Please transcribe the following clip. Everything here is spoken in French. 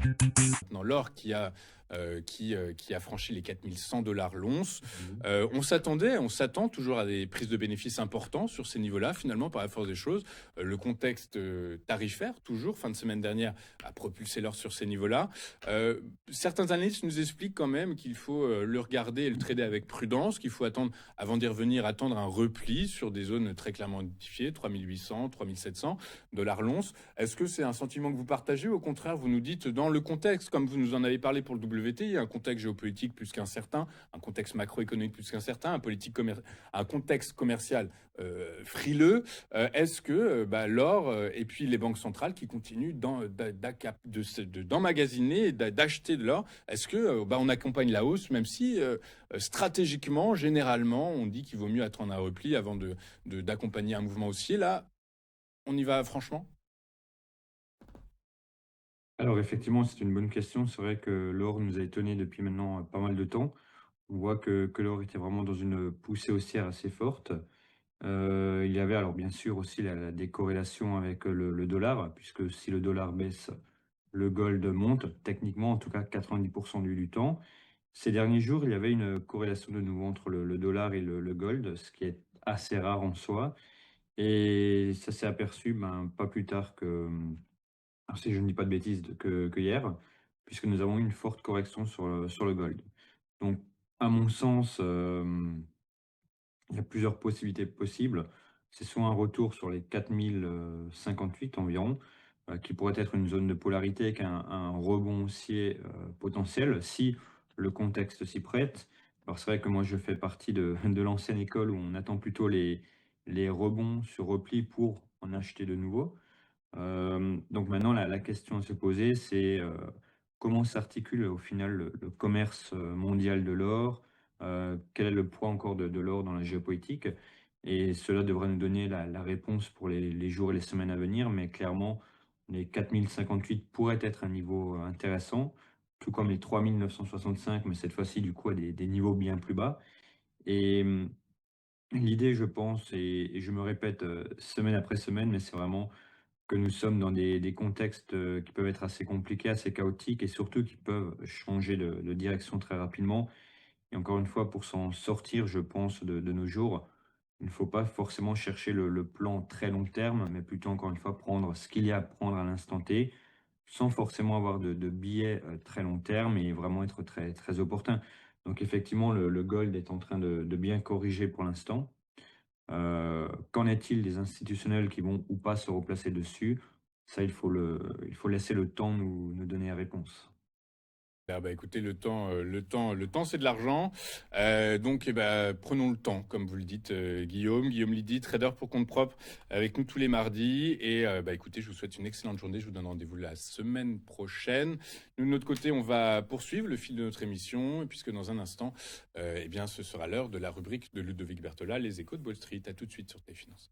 Maintenant, l'or qui a franchi les 4100 $ l'once. Mhm. On s'attend toujours à des prises de bénéfices importants sur ces niveaux-là, finalement, par la force des choses. Le contexte tarifaire, toujours, fin de semaine dernière, a propulsé l'or sur ces niveaux-là. Certains analystes nous expliquent quand même qu'il faut le regarder et le trader avec prudence, qu'il faut attendre, avant d'y revenir, attendre un repli sur des zones très clairement identifiées, 3800, 3700 $ l'once. Est-ce que c'est un sentiment que vous partagez ou au contraire, vous nous dites, dans le contexte, comme vous nous en avez parlé pour le WTI, un contexte géopolitique plus qu'incertain, un contexte macroéconomique plus qu'incertain, un contexte commercial frileux, est-ce que l'or et puis les banques centrales qui continuent d'emmagasiner, d'acheter de l'or, est-ce que on accompagne la hausse, même si stratégiquement, généralement, on dit qu'il vaut mieux attendre un repli avant d'accompagner un mouvement haussier. Là, on y va franchement? Alors effectivement, c'est une bonne question. C'est vrai que l'or nous a étonnés depuis maintenant pas mal de temps. On voit que l'or était vraiment dans une poussée haussière assez forte. Il y avait alors bien sûr aussi la décorrélation avec le dollar, puisque si le dollar baisse, le gold monte, techniquement en tout cas 90% du temps. Ces derniers jours, il y avait une corrélation de nouveau entre le dollar et le gold, ce qui est assez rare en soi. Et ça s'est aperçu pas plus tard que, alors si je ne dis pas de bêtises, que hier, puisque nous avons eu une forte correction sur le gold. Donc, à mon sens, il y a plusieurs possibilités possibles. C'est soit un retour sur les 4058 environ, qui pourrait être une zone de polarité avec un rebond haussier potentiel, si le contexte s'y prête. Alors c'est vrai que moi je fais partie de l'ancienne école où on attend plutôt les rebonds sur repli pour en acheter de nouveaux. Donc maintenant la question à se poser, c'est, comment s'articule au final le commerce, mondial de l'or? Quel est le poids encore de l'or dans la géopolitique? Et cela devrait nous donner la réponse pour les jours et les semaines à venir, mais clairement, les 4058 pourraient être un niveau, intéressant, tout comme les 3965, mais cette fois-ci, du coup, à des niveaux bien plus bas. Et l'idée, je pense, et je me répète, semaine après semaine, mais c'est vraiment que nous sommes dans des contextes, qui peuvent être assez compliqués, assez chaotiques et surtout qui peuvent changer de direction très rapidement. Et encore une fois, pour s'en sortir, je pense, de nos jours, il ne faut pas forcément chercher le plan très long terme, mais plutôt, encore une fois, prendre ce qu'il y a à prendre à l'instant T, sans forcément avoir de billets, très long terme et vraiment être très, très opportun. Donc effectivement, le gold est en train de bien corriger pour l'instant. Qu'en est-il des institutionnels qui vont ou pas se replacer dessus? Ça, il faut laisser le temps nous donner la réponse. Ah écoutez, le temps, c'est de l'argent. Donc, prenons le temps, comme vous le dites, Guillaume. Guillaume Lydie, trader pour compte propre, avec nous tous les mardis. Et écoutez, je vous souhaite une excellente journée. Je vous donne rendez-vous la semaine prochaine. Nous, de notre côté, on va poursuivre le fil de notre émission, puisque dans un instant, ce sera l'heure de la rubrique de Ludovic Berthola, Les Échos de Wall Street. À tout de suite sur tes finances.